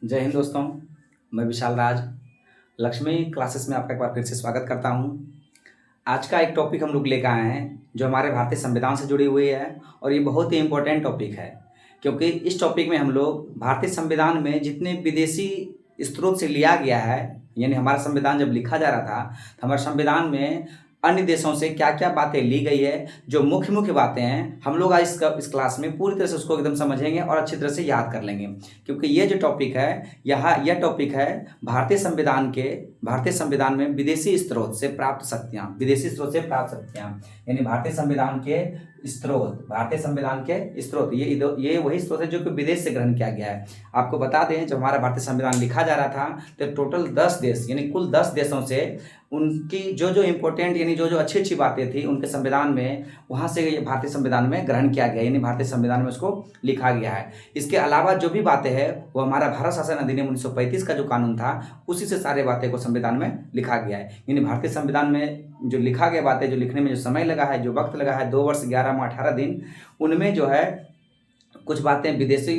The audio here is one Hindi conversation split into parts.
जय हिंद दोस्तों। मैं विशाल राज लक्ष्मी क्लासेस में आपका एक बार फिर से स्वागत करता हूं। आज का एक टॉपिक हम लोग लेकर आए हैं जो हमारे भारतीय संविधान से जुड़ी हुई है और ये बहुत ही इम्पोर्टेंट टॉपिक है, क्योंकि इस टॉपिक में हम लोग भारतीय संविधान में जितने विदेशी स्रोत से लिया गया है, यानी हमारा संविधान जब लिखा जा रहा था तो हमारे संविधान में अन्य देशों से क्या क्या बातें ली गई है, जो मुख्य मुख्य बातें हैं, हम लोग आज इस क्लास में पूरी तरह से उसको एकदम समझेंगे और अच्छी तरह से याद कर लेंगे। क्योंकि ये जो टॉपिक है, यह टॉपिक है भारतीय संविधान में विदेशी स्रोत से प्राप्त शक्तियाँ, यानी भारतीय संविधान के स्रोत ये वही स्रोत है जो कि विदेश से ग्रहण किया गया है। आपको बता दें, जब हमारा भारतीय संविधान लिखा जा रहा था तो टोटल 10 देश, यानी कुल 10 देशों से उनकी जो इम्पोर्टेंट, यानी जो अच्छी अच्छी बातें थी उनके संविधान में, वहाँ से ये भारतीय संविधान में ग्रहण किया गया, यानी भारतीय संविधान में उसको लिखा गया है। इसके अलावा जो भी बातें हैं वो हमारा भारत शासन अधिनियम 1935 का जो कानून था उसी से सारे बातें को संविधान में लिखा गया है। यानी भारतीय संविधान में जो लिखा गया बातें, जो लिखने में जो समय लगा है, जो वक्त लगा है 2 वर्ष 11 माह 18 दिन, उनमें जो है कुछ बातें विदेशी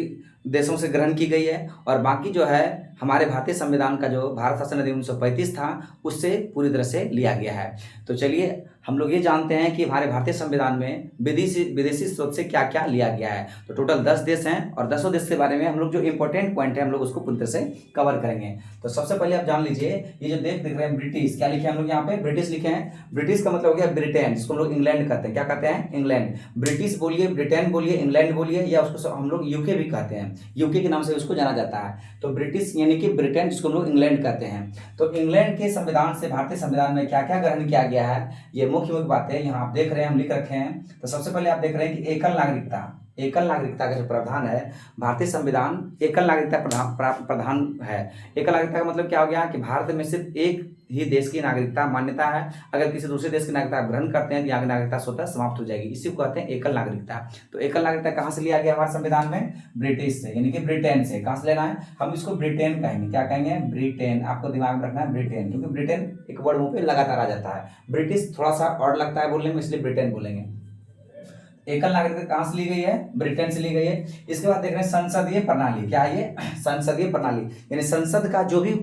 देशों से ग्रहण की गई है और बाकी जो है हमारे भारतीय संविधान का जो भारत शासन अधिनियम 1935 था उससे पूरी तरह से लिया गया है। तो चलिए हम लोग ये जानते हैं कि हमारे भारतीय संविधान में विदेशी स्रोत से क्या क्या लिया गया है। तो टोटल 10 देश हैं और 10 देश के बारे में हम लोग जो इंपॉर्टेंट पॉइंट है हम लोग उसको पूरी तरह से कवर करेंगे। तो सबसे पहले आप जान लीजिए, ये जो देश दिख रहे हैं ब्रिटिश, क्या लिखे हैं हम लोग यहाँ पे? ब्रिटिश लिखे हैं। ब्रिटिश का मतलब हो गया ब्रिटेन, जिसको हम लोग इंग्लैंड कहते हैं। क्या कहते हैं? इंग्लैंड। ब्रिटिश बोलिए, ब्रिटेन बोलिए, इंग्लैंड बोलिए, या उसको हम लोग यूके भी कहते हैं, यूके के नाम से उसको जाना जाता है। तो ब्रिटिश यानी कि ब्रिटेन, जिसको लोग इंग्लैंड कहते हैं। तो इंग्लैंड के संविधान से भारतीय संविधान में क्या क्या ग्रहण किया गया है, ये मुख्य मुख्य बातें यहाँ आप देख रहे हैं, हम लिख रखे हैं। तो सबसे पहले आप देख रहे हैं कि एकल नागरिकता का जो प्रावधान है, भारतीय संविधान एकल नागरिकता प्रधान है। एकल नागरिकता का मतलब क्या हो गया कि भारत में सिर्फ एक ही देश की नागरिकता मान्यता है। अगर किसी दूसरे देश की नागरिकता आप ग्रहण करते हैं तो यहाँ की नागरिकता स्वतः समाप्त हो जाएगी। इसी को कहते हैं एकल नागरिकता। तो एकल नागरिकता कहाँ से लिया गया हमारे संविधान में? ब्रिटिश से, यानी कि ब्रिटेन से। कहाँ से लेना है? हम इसको ब्रिटेन कहेंगे। क्या कहेंगे? ब्रिटेन। आपको दिमाग में रखना है ब्रिटेन, क्योंकि ब्रिटेन एक वर्ड मुंह पे लगातार आ जाता है। ब्रिटिश थोड़ा सा और लगता है बोलने में, इसलिए ब्रिटेन बोलेंगे। एकल नागरिकता कहां से ली गई है? ब्रिटेन से ली गई है। इसके बाद देख रहे हैं संसदीय प्रणाली। क्या है ये? संसदीय प्रणाली, यानी संसद का जो भी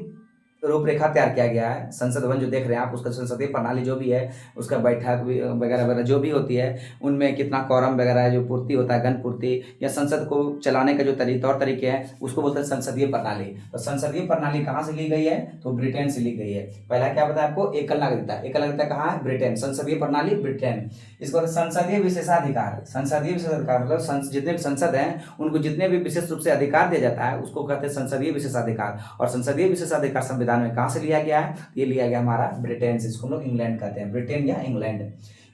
रूपरेखा तैयार किया गया है, संसद भवन जो देख रहे हैं आप, उसका संसदीय प्रणाली जो भी है, उसका बैठक वगैरह वगैरह जो भी होती है, उनमें कितना कॉरम वगैरह है, जो पूर्ति होता है, गण पूर्ति, या संसद को चलाने का जो तौर तरीके हैं, उसको बोलते हैं संसदीय प्रणाली। तो संसदीय प्रणाली कहाँ से ली गई है? तो ब्रिटेन से ली गई है। पहला क्या बताया आपको? एकल नागरिकता। एकल नागरिकता कहाँ है? ब्रिटेन। संसदीय प्रणाली ब्रिटेन। इसके बाद संसदीय विशेषाधिकार। संसदीय विशेषाधिकार मतलब जितने भी संसद हैं उनको जितने भी विशेष रूप से अधिकार दिया जाता है उसको कहते हैं संसदीय विशेषाधिकार। और संसदीय विशेषाधिकार संविधान में कहां से लिया गया है? ये लिया गया हमारा ब्रिटेन से, इसको लोग इंग्लैंड कहते हैं, ब्रिटेन या इंग्लैंड।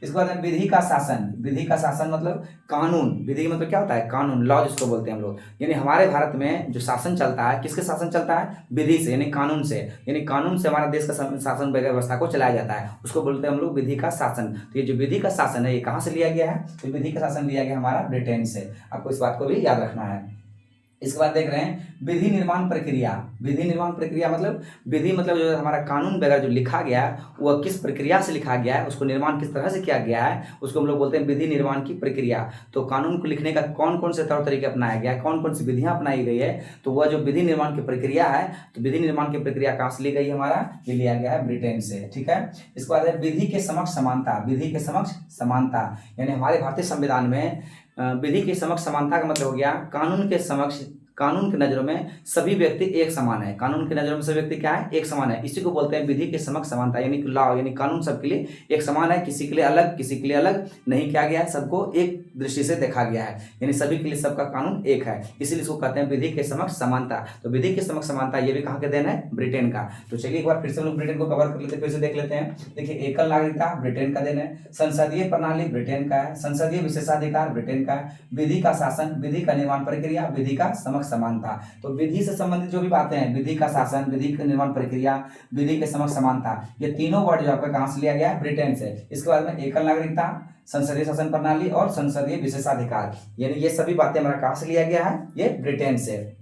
इसके बाद विधि का शासन। विधि का शासन मतलब कानून। विधि मतलब क्या होता है? कानून, लॉ जिसको बोलते हैं हम लोग। यानी हमारे भारत में जो शासन चलता है, किसके शासन चलता है? विधि से, यानी कानून से। यानी कानून से हमारा देश का शासन व्यवस्था को चलाया जाता है, उसको बोलते हैं हम लोग विधि का शासन। तो ये जो विधि का शासन है ये कहाँ से लिया गया है? तो विधि का शासन लिया गया हमारा ब्रिटेन से। आपको इस बात को भी याद रखना है। इसके बाद देख रहे हैं विधि निर्माण प्रक्रिया। विधि निर्माण प्रक्रिया मतलब विधि मतलब जो हमारा कानून वगैरह जो लिखा गया है वह किस प्रक्रिया से लिखा गया है, उसको निर्माण किस तरह से किया गया है, उसको हम लोग बोलते हैं विधि निर्माण की प्रक्रिया। तो कानून को लिखने का कौन कौन से तौर तरीके अपनाया गया है, कौन कौन सी विधियां अपनाई गई है, तो वह जो विधि निर्माण की प्रक्रिया है, तो विधि निर्माण की प्रक्रिया कहाँ से ली गई हमारा? ये लिया गया है ब्रिटेन से। ठीक है। इसके बाद है विधि के समक्ष समानता। विधि के समक्ष समानता यानी हमारे भारतीय संविधान में विधि के समक्ष समानता का मतलब हो गया कानून के समक्ष, कानून की नजरों में सभी व्यक्ति एक समान है। कानून की नजरों में सभी व्यक्ति क्या है? एक समान है। इसी को बोलते हैं विधि के समक्ष समानता, यानी लॉ, यानी कानून सबके लिए एक समान है, किसी के लिए अलग, किसी के लिए अलग नहीं किया गया है, सबको एक दृष्टि से देखा गया है, यानी सभी के लिए सबका कानून एक है, इसीलिए इसको कहते हैं विधि के समक्ष समानता। तो विधि के समक्ष समानता ये भी कहाँ के देन है? ब्रिटेन का। तो चलिए एक बार फिर से हम लोग ब्रिटेन को कवर कर लेते हैं, फिर से देख लेते हैं। देखिए एकल नागरिकता ब्रिटेन का देन है, संसदीय प्रणाली ब्रिटेन का है, संसदीय विशेषाधिकार ब्रिटेन का है, विधि का शासन, विधि का निर्माण प्रक्रिया, विधि का समक्ष समानता। तो विधि से संबंधित जो भी बातें हैं, विधि का शासन, विधि का निर्माण प्रक्रिया, विधि के समक्ष समानता, ये तीनों वर्ड जो आपका कहां से लिया गया है? ब्रिटेन से। इसके बाद में एकल नागरिकता, संसदीय शासन प्रणाली और संसदीय विशेषाधिकार, यानी ये सभी बातें हमारा कहां से लिया गया है? ये ब्रिटेन से।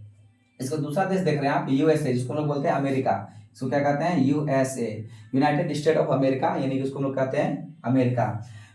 इसको दूसरा देश देख रहे हैं आप, यूएसए, जिसको लोग बोलते हैं अमेरिका। इसको क्या कहते हैं? USA, United state of America, यानी कि उसको लोग कहते हैं अमेरिका।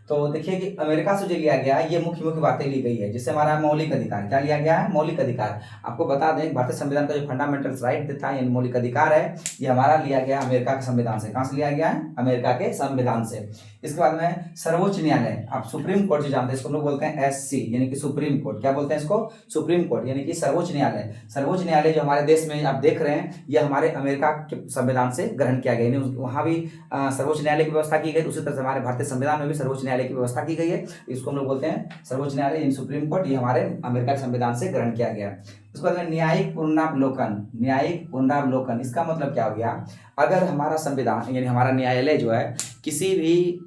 तो देखिए कि अमेरिका से जो लिया गया है ये मुख्य मुख्य बातें ली गई है, जिससे हमारा मौलिक अधिकार क्या लिया गया है, मौलिक अधिकार। आपको बता दें भारतीय संविधान का जो फंडामेंटल राइट देता है, मौलिक अधिकार है, ये हमारा लिया गया अमेरिका के संविधान से। कहां से लिया गया है, अमेरिका के संविधान से। इसके बाद में सर्वोच्च न्यायालय, आप सुप्रीम कोर्ट जो जानते हैं इसको लोग बोलते हैं SC, यानी कि सुप्रीम कोर्ट। क्या बोलते हैं इसको, सुप्रीम कोर्ट, यानी कि सर्वोच्च न्यायालय। सर्वोच्च न्यायालय जो हमारे देश में आप देख रहे हैं, ये हमारे अमेरिका के संविधान से ग्रहण किया गया है। वहां भी सर्वोच्च न्यायालय की व्यवस्था की गई, उसी तरह से हमारे भारतीय संविधान में भी सर्वोच्च न्यायालय की व्यवस्था की गई है। इसको हम लोग बोलते हैं सर्वोच्च न्यायालय, इन सुप्रीम कोर्ट, ये हमारे अमेरिका के संविधान से ग्रहण किया गया। उसके बाद में न्यायिक पुनरावलोकन, न्यायिक पुनरावलोकन इसका मतलब क्या हो गया, अगर हमारा संविधान यानी हमारा न्यायालय जो है किसी भी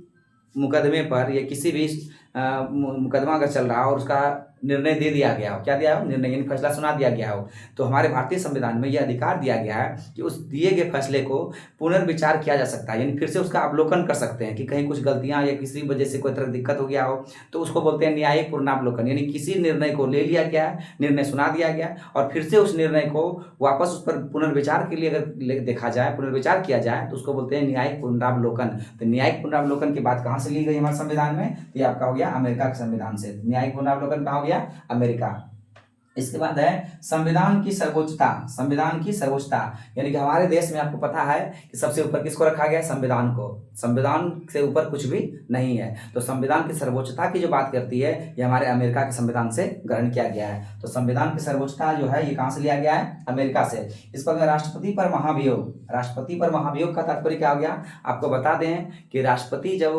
मुकदमे पर या किसी भी मुकदमा अगर चल रहा हो और उसका निर्णय दे दिया गया हो, क्या दिया हो, निर्णय यानी फैसला सुना दिया गया हो, तो हमारे भारतीय संविधान में यह अधिकार दिया गया है कि उस दिए गए फैसले को पुनर्विचार किया जा सकता है, यानी फिर से उसका अवलोकन कर सकते हैं कि कहीं कुछ गलतियां या किसी वजह से कोई तरह दिक्कत हो गया हो, तो उसको बोलते हैं न्यायिक पुनरावलोकन। यानी किसी निर्णय को ले लिया गया है, निर्णय सुना दिया गया और फिर से उस निर्णय को वापस उस पर पुनर्विचार के लिए अगर देखा जाए, पुनर्विचार किया जाए, तो उसको बोलते हैं न्यायिक पुनरावलोकन। तो न्यायिक पुनरावलोकन की बात कहाँ से ली गई हमारे संविधान में, ये आपका हो गया अमेरिका के संविधान से। न्यायिक पुनरावलोकन कहाँ हो गया, अमेरिका। इसके बाद है संविधान की सर्वोच्चता, संविधान की सर्वोच्चता, यानी कि हमारे देश में आपको पता है कि सबसे ऊपर किसको रखा गया है, संविधान को। संविधान से ऊपर कुछ भी नहीं है। तो संविधान की सर्वोच्चता की जो बात करती है, ये हमारे अमेरिका के संविधान से ग्रहण किया गया है। तो संविधान की सर्वोच्चता जो है ये कहां से लिया गया है, अमेरिका से। इस पर राष्ट्रपति पर महाभियोग, राष्ट्रपति पर महाभियोग का तात्पर्य क्या हो गया, आपको बता दें कि राष्ट्रपति जब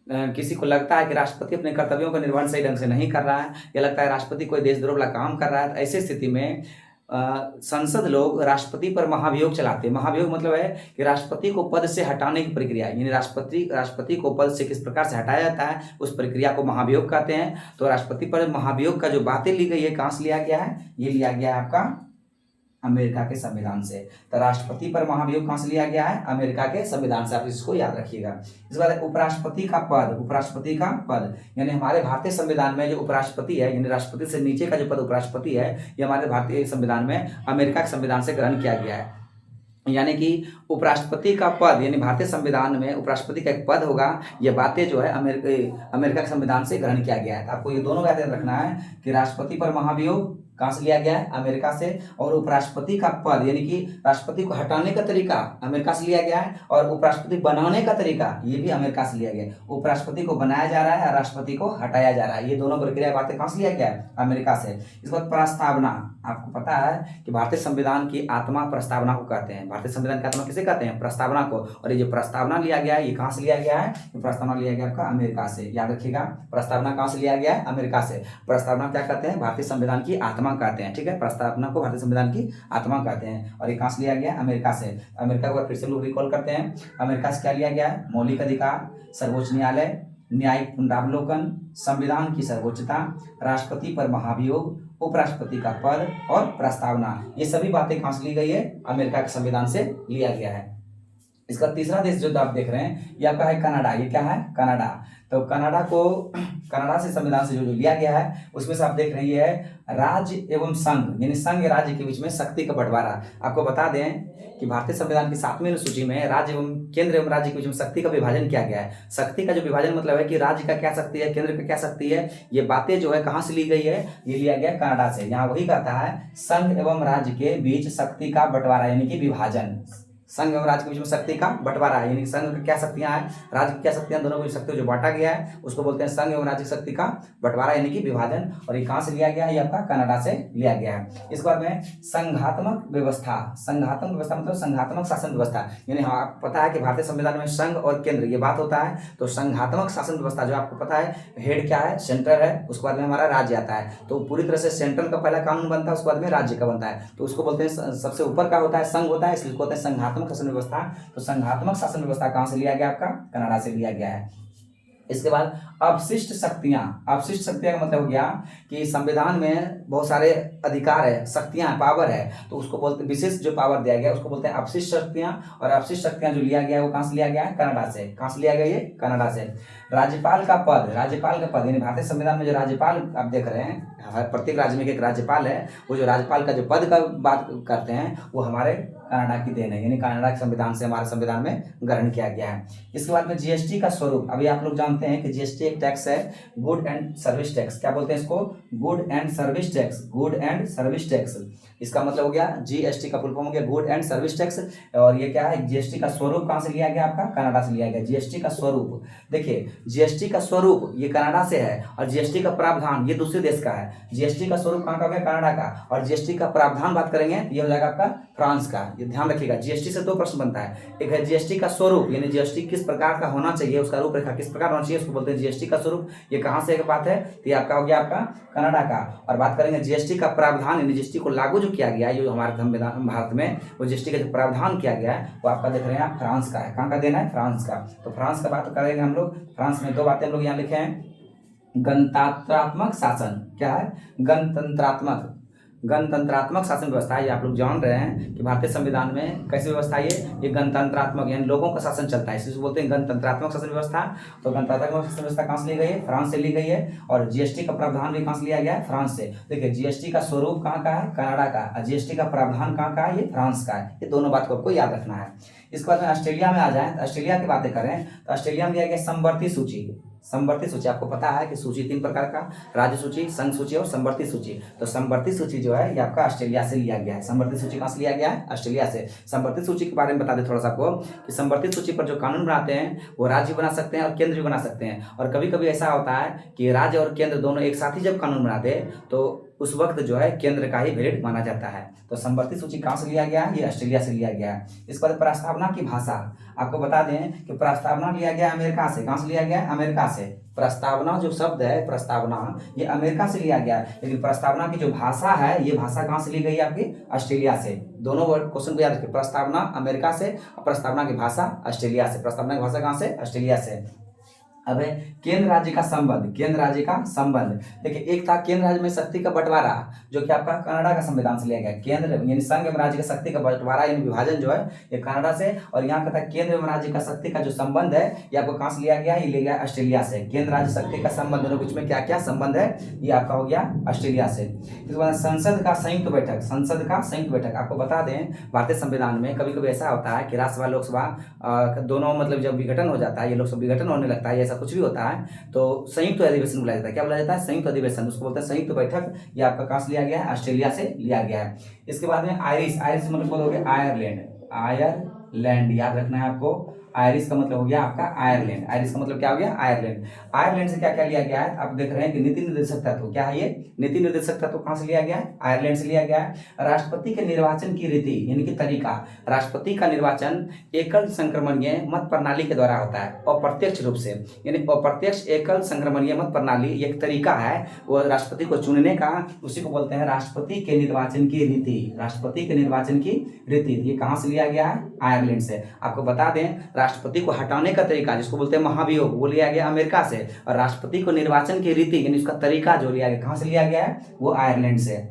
किसी को लगता है कि राष्ट्रपति अपने कर्तव्यों का निर्वहन सही ढंग से नहीं कर रहा है, या लगता है राष्ट्रपति कोई देशद्रोह वाला काम कर रहा है, तो ऐसी स्थिति में संसद लोग राष्ट्रपति पर महाभियोग चलाते हैं। महाभियोग मतलब है कि राष्ट्रपति को पद से हटाने की प्रक्रिया, यानी राष्ट्रपति को पद से किस प्रकार से हटाया जाता है, उस प्रक्रिया को महाभियोग कहते हैं। तो राष्ट्रपति पर महाभियोग का जो बातें ली गई है, कहां से लिया गया है, ये लिया गया है आपका अमेरिका के संविधान से। तो राष्ट्रपति पर महाभियोग कहां से लिया गया है, अमेरिका के संविधान से। आप इसको याद रखिएगा। इस बार उपराष्ट्रपति का पद, उपराष्ट्रपति का पद, यानी हमारे भारतीय संविधान में जो उपराष्ट्रपति है, यानी राष्ट्रपति से नीचे का जो पद उपराष्ट्रपति है, ये हमारे भारतीय संविधान में अमेरिका के संविधान से ग्रहण किया गया है। यानी कि उपराष्ट्रपति का पद, यानी भारतीय संविधान में उपराष्ट्रपति का एक पद होगा, ये बातें जो है अमेरिका के संविधान से ग्रहण किया गया है। तो आपको ये दोनों बातें रखना है कि राष्ट्रपति पर महाभियोग कहां से लिया गया है, अमेरिका से, और उपराष्ट्रपति का पद यानी कि राष्ट्रपति को हटाने का तरीका अमेरिका से लिया गया है, और उपराष्ट्रपति बनाने का तरीका ये भी अमेरिका से लिया गया है। उपराष्ट्रपति को बनाया जा रहा है और राष्ट्रपति को हटाया जा रहा है, ये दोनों प्रक्रिया बातें कहां से लिया गया है, अमेरिका से। इसके बाद प्रस्तावना, आपको पता है कि भारतीय संविधान की आत्मा प्रस्तावना को कहते हैं। भारतीय संविधान की आत्मा किसे कहते हैं, प्रस्तावना को। और ये जो प्रस्तावना लिया गया है, ये कहां से लिया गया है, प्रस्तावना लिया गया आपका अमेरिका से। याद रखिएगा, प्रस्तावना कहां से लिया गया है, अमेरिका से। प्रस्तावना क्या कहते हैं, भारतीय संविधान की आत्मा कहते हैं, ठीक है। प्रस्तावना को भारतीय संविधान की आत्मा कहते हैं, और ये कहां से लिया गया, अमेरिका से। अमेरिका को फिर से लोग रिकॉल करते हैं, अमेरिका से क्या लिया गया है, मौलिक अधिकार, सर्वोच्च न्यायालय, न्यायिक पुनरावलोकन, संविधान की सर्वोच्चता, राष्ट्रपति पर महाभियोग, उपराष्ट्रपति का पद और प्रस्तावना, ये सभी बातें कहां से ली गई है, अमेरिका के संविधान से लिया गया है। इसका तीसरा देश जो आप देख रहे हैं, ये आपका है कनाडा। ये क्या है, कनाडा। तो कनाडा से संविधान से जो लिया गया है, उसमें से आप देख रहे हैं राज्य एवं संघ, यानी संघ राज्य के बीच में शक्ति का बंटवारा। आपको बता दें कि भारतीय संविधान की 7वीं अनुसूची में राज्य एवं केंद्र एवं राज्य के बीच में शक्ति का विभाजन किया गया है। शक्ति का जो विभाजन मतलब है कि राज्य का क्या शक्ति है, केंद्र का क्या शक्ति है, ये बातें जो है कहां से ली गई है, ये लिया गया कनाडा से। यहाँ वही कहता है संघ एवं राज्य के बीच शक्ति का बंटवारा, यानी कि विभाजन। संघ एवं राज्य के बीच में शक्ति का बंटवारा है, यानी संघ की क्या शक्तियां हैं, राज्य की क्या शक्तियां, दोनों की शक्तियों जो बांटा गया है उसको बोलते हैं संघ एवं राज्य शक्ति का बंटवारा, यानी कि विभाजन। और ये कहां से लिया गया है, ये आपका कनाडा से लिया गया है। इसके बाद में संघात्मक व्यवस्था, संघात्मक व्यवस्था मतलब संघात्मक शासन व्यवस्था, यानी आपको पता है कि भारतीय संविधान में संघ और केंद्र ये बात होता है। तो संघात्मक शासन व्यवस्था जो आपको पता है, हेड क्या है, सेंटर है, उसके बाद में हमारा राज्य आता है। तो पूरी तरह से सेंट्रल का पहला कानून बनता है, उसके बाद में राज्य का बनता है। तो उसको बोलते हैं सबसे ऊपर का होता है संघ होता है, इसलिए बोलते हैं संघात्मक शासन व्यवस्था। तो संघात्मक शासन व्यवस्था कहां से लिया गया, आपका कनाडा से लिया गया है। इसके बाद अवशिष्ट शक्तियां, अवशिष्ट शक्तियां का मतलब हो गया कि संविधान में बहुत सारे अधिकार है, शक्तियां, पावर है, तो उसको बोलते, विशेष जो पावर दिया गया उसको बोलते हैं अवशिष्ट शक्तियां। और अवशिष्ट शक्तियां जो लिया गया है वो कहां से लिया गया है, कनाडा से। कहां से लिया गया, ये कनाडा से। राज्यपाल का पद, राज्यपाल का पद यानी भारतीय संविधान में जो राज्यपाल आप देख रहे हैं, हर प्रत्येक राज्य में एक राज्यपाल है, वो जो राज्यपाल का जो पद का बात करते हैं वो हमारे कनाडा की देन है, यानी कनाडा के संविधान से हमारे संविधान में ग्रहण किया गया है। इसके बाद में जीएसटी का स्वरूप, अभी आप लोग जानते हैं कि जीएसटी एक टैक्स है, गुड एंड सर्विस टैक्स। क्या बोलते हैं इसको? Good and service tax, good and service tax. इसका मतलब हो गया जीएसटी का फुल फॉर्म हो गया गुड एंड सर्विस टैक्स। और ये क्या है? जीएसटी का स्वरूप कहाँ से लिया गया? आपका कनाडा से लिया गया। जीएसटी का स्वरूप, देखिए जीएसटी का स्वरूप ये कनाडा से है और जीएसटी का प्रावधान ये दूसरे देश का है। जीएसटी का स्वरूप कहाँ का हो गया? कनाडा का। और जीएसटी का प्रावधान बात करेंगे ये हो जाएगा आपका फ्रांस का। ये ध्यान रखिएगा, जीएसटी से दो प्रश्न बनता है, एक है जीएसटी का स्वरूप यानी जीएसटी किस प्रकार का होना चाहिए, उसका रूपरेखा किस प्रकार होना चाहिए, उसको बोलते हैं जीएसटी का स्वरूप। ये कहाँ से एक बात है? तो ये आपका हो गया आपका कनाडा का। और बात करेंगे जीएसटी का प्रावधान यानी जीएसटी को लागू जो किया गया है जो हमारे संविधान भारत में, वो जीएसटी का जो प्रावधान किया गया है वो आपका देख रहे हैं आप फ्रांस का है। कहाँ का देना है? फ्रांस का। तो फ्रांस का बात करेंगे हम लोग। फ्रांस में दो बातें हम लोग यहाँ लिखे हैं, गणतंत्रात्मक शासन। क्या है? गणतंत्रात्मक शासन व्यवस्था। ये आप लोग जान रहे हैं कि भारतीय संविधान में कैसी व्यवस्था है ये गणतंत्रात्मक यानी लोगों का शासन चलता है, इसे बोलते हैं गणतंत्रात्मक शासन व्यवस्था। तो गणतंत्रात्मक शासन व्यवस्था कहाँ से ली गई है? फ्रांस से ली गई है। और जीएसटी का प्रावधान भी कहाँ से लिया गया है? फ्रांस से। देखिए जीएसटी का स्वरूप कहाँ का है? कनाडा का। और जीएसटी का प्रावधान कहाँ का है? ये फ्रांस का है। ये दोनों बात को आपको याद रखना है। इसके बाद में ऑस्ट्रेलिया में आ जाए तो ऑस्ट्रेलिया की बातें करें तो ऑस्ट्रेलिया में लिया गया समवर्ती सूची। समवर्ती सूची, आपको पता है कि सूची तीन प्रकार का, राज्य सूची, संघ सूची और समवर्ती सूची। तो समवर्ती सूची जो है ये आपका ऑस्ट्रेलिया से लिया गया है। समवर्ती सूची कहाँ से लिया गया है? ऑस्ट्रेलिया से। समवर्ती सूची के बारे में बता दें थोड़ा सा आपको कि समवर्ती सूची पर जो कानून बनाते हैं वो राज्य बना सकते हैं और केंद्र भी बना सकते हैं। और कभी कभी ऐसा होता है कि राज्य और केंद्र दोनों एक साथ ही जब कानून बनाते हैं तो उस वक्त जो है केंद्र का ही वेलिड माना जाता है। तो समवर्ती सूची कहाँ से लिया गया है? ये ऑस्ट्रेलिया से लिया गया है। इसके बाद प्रस्तावना की भाषा, आपको बता दें कि प्रस्तावना लिया गया अमेरिका से। कहाँ से लिया गया है? अमेरिका से। प्रस्तावना जो शब्द है प्रस्तावना ये अमेरिका से लिया गया है, लेकिन प्रस्तावना की जो भाषा है ये भाषा कहाँ से ली गई है? आपकी ऑस्ट्रेलिया से। दोनों क्वेश्चन को याद रखिए, प्रस्तावना अमेरिका से और प्रस्तावना की भाषा ऑस्ट्रेलिया से। प्रस्तावना की भाषा कहाँ से? ऑस्ट्रेलिया से। अब है केंद्र राज्य का संबंध। केंद्र राज्य का संबंध, देखिए एक था केंद्र राज्य में शक्ति का बंटवारा जो कि आपका कनाडा का संविधान से लिया गया। केंद्र यानी संघ एवं राज्य का शक्ति का बंटवारा यानी विभाजन जो है ये कनाडा से। और यहाँ का था केंद्र एवं राज्य का शक्ति का जो संबंध है ये आपको कहाँ से लिया गया? ये लिया गया ऑस्ट्रेलिया से। केंद्र राज्य शक्ति का संबंध दोनों बीच में क्या क्या संबंध है ये आपका हो गया ऑस्ट्रेलिया से। इसके बाद संसद का संयुक्त बैठक। संसद का संयुक्त बैठक, आपको बता दें भारतीय संविधान में कभी कभी ऐसा होता है कि राज्यसभा लोकसभा दोनों मतलब जब विघटन हो जाता है, ये लोकसभा विघटन होने लगता है, ऐसा कुछ भी होता है तो संयुक्त अधिवेशन बुलाया जाता है। क्या बुलाया जाता है? संयुक्त अधिवेशन, उसको बोलते हैं संयुक्त बैठक। ये आपका कहाँ से लिया गया है? ऑस्ट्रेलिया से लिया गया है। इसके बाद में आयरिश, आयरिश मतलब बोलोगे आयरलैंड, आयरलैंड याद रखना है आपको। आयरिश का मतलब हो गया आपका आयरलैंड। आयरिश का मतलब क्या हो गया? आयरलैंड। आयरलैंड से क्या क्या लिया गया है? आप देख रहे हैं कि नीति निर्देशक तत्व। क्या है ये? नीति निर्देशक तत्व कहाँ से लिया गया है? आयरलैंड से लिया गया है। राष्ट्रपति के निर्वाचन की रीति यानी कि तरीका, राष्ट्रपति का निर्वाचन एकल संक्रमणीय मत प्रणाली के द्वारा होता है, अप्रत्यक्ष रूप से। यानी अप्रत्यक्ष एकल संक्रमणीय मत प्रणाली एक तरीका है वो राष्ट्रपति को चुनने का, उसी को बोलते हैं राष्ट्रपति के निर्वाचन की रीति। राष्ट्रपति के निर्वाचन की रीति ये कहाँ से लिया गया है? आयरलैंड से। आपको बता दें राष्ट्रपति को हटाने का तरीका जिसको बोलते हैं महाभियोग वो लिया गया अमेरिका से। और राष्ट्रपति को निर्वाचन की रीति यानी उसका तरीका जो लिया गया कहाँ से लिया गया है? वो आयरलैंड से।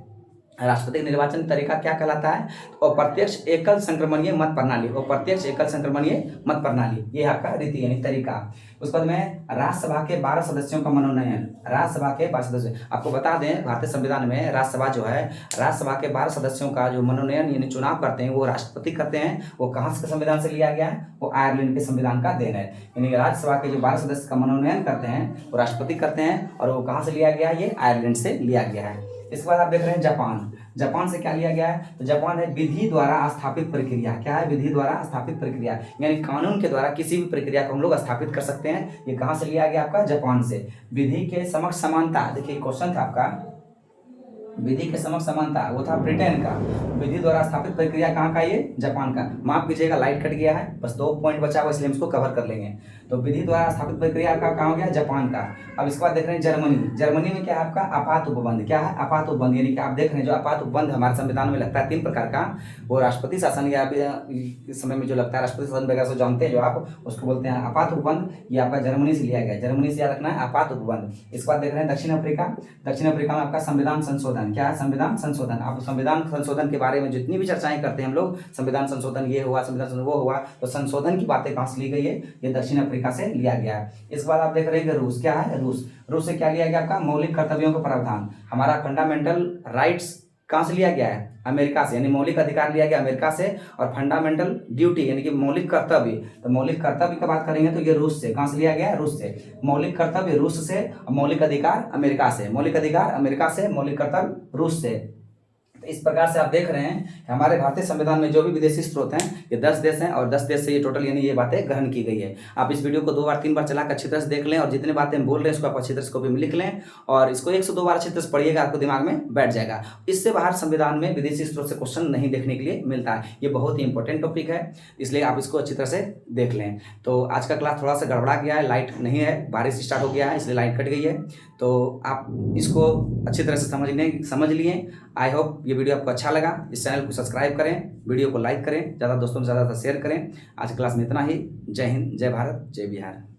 राष्ट्रपति निर्वाचन तरीका क्या कहलाता है? अप्रत्यक्ष एकल संक्रमणीय मत प्रणाली। अप्रत्यक्ष एकल संक्रमणीय मत प्रणाली ये आपका रीति यानी तरीका। उसके बाद में राज्यसभा के 12 सदस्यों का मनोनयन। राज्यसभा के 12 सदस्य, आपको बता दें भारतीय संविधान में राज्यसभा जो है राज्यसभा के 12 सदस्यों का जो मनोनयन यानी चुनाव करते हैं वो राष्ट्रपति करते हैं। वो कहाँ से संविधान से लिया गया है? वो आयरलैंड के संविधान का देन है। यानी राज्यसभा के जो 12 सदस्य का मनोनयन करते हैं वो राष्ट्रपति करते हैं और वो कहाँ से लिया गया? ये आयरलैंड से लिया गया है। इसके बाद आप देख रहे हैं जापान। जापान से क्या लिया गया है? तो जापान है विधि द्वारा स्थापित प्रक्रिया। क्या है? विधि द्वारा स्थापित प्रक्रिया यानी कानून के द्वारा किसी भी प्रक्रिया को हम लोग स्थापित कर सकते हैं। ये कहाँ से लिया गया? आपका जापान से। विधि के समक्ष समानता, देखिए क्वेश्चन था आपका विधि के समक्ष समानता, वो था ब्रिटेन का। विधि द्वारा स्थापित प्रक्रिया कहाँ का? ये जापान का। माफ कीजिएगा लाइट कट गया है, बस 2 पॉइंट बचा हुआ इसलिए हम इसको कवर कर लेंगे। तो विधि द्वारा स्थापित प्रक्रिया का कहाँ हो गया? जापान का। अब इसके बाद देख रहे हैं जर्मनी। जर्मनी में क्या है आपका? आपात उपबंध। क्या है? आपात उपबंध यानी कि आप देख रहे हैं जो आपात उपबंध हमारे संविधान में लगता है 3 प्रकार का, वो राष्ट्रपति शासन या इस समय में जो लगता है राष्ट्रपति शासन वगैरह से जानते हैं जो आप, उसको बोलते हैं आपात उपबंध। ये आपका जर्मनी से लिया गया। जर्मनी से याद रखना है आपात उपबंध। इसके बाद देख रहे हैं दक्षिण अफ्रीका। दक्षिण अफ्रीका में आपका संविधान संशोधन संशोधन। क्या है? संविधान संशोधन। आप संविधान संशोधन के बारे में जितनी भी चर्चाएं करते हैं हम लोग, संविधान संशोधन ये हुआ, संविधान संशोधन वो हुआ, तो संशोधन की बातें कहाँ से ली गई है? ये दक्षिण अफ्रीका से लिया गया है। इसके बाद आप देख रहे हैं कि रूस। क्या है? रूस। रूस से क्या लिया गया? आपका मौलिक कर्तव्यों का प्रावधान। हमारा फंडामेंटल राइट्स कहाँ से लिया गया है? अमेरिका से, यानी मौलिक अधिकार लिया गया अमेरिका से। और फंडामेंटल ड्यूटी यानी कि मौलिक कर्तव्य, तो मौलिक कर्तव्य की बात करेंगे तो ये रूस से। कहाँ से लिया गया है? रूस से। मौलिक कर्तव्य रूस से, मौलिक अधिकार अमेरिका से। मौलिक अधिकार अमेरिका से, मौलिक कर्तव्य रूस से। तो इस प्रकार से आप देख रहे हैं कि हमारे भारतीय संविधान में जो भी विदेशी स्रोत हैं ये 10 देश हैं, और 10 देश से ये टोटल यानी ये बातें ग्रहण की गई है। आप इस वीडियो को 2 बार 3 बार चला कर अच्छी तरह से देख लें, और जितनी बातें हम बोल रहे हैं उसको आप अच्छी तरह से कॉपी में लिख लें, और इसको 1 से 2 बार अच्छी तरह से पढ़िएगा, आपको दिमाग में बैठ जाएगा। इससे बाहर संविधान में विदेशी स्रोत से क्वेश्चन नहीं देखने के लिए मिलता है। ये बहुत ही इंपॉर्टेंट टॉपिक है, इसलिए आप इसको अच्छी तरह से देख लें। तो आज का क्लास थोड़ा सा गड़बड़ा गया है, लाइट नहीं है, बारिश स्टार्ट हो गया है इसलिए लाइट कट गई है। तो आप इसको अच्छी तरह से समझ लिए। आई होप ये वीडियो आपको अच्छा लगा। इस चैनल को सब्सक्राइब करें, वीडियो को लाइक करें, ज़्यादा दोस्तों में ज़्यादा शेयर करें। आज क्लास में इतना ही। जय हिंद, जय भारत, जय बिहार।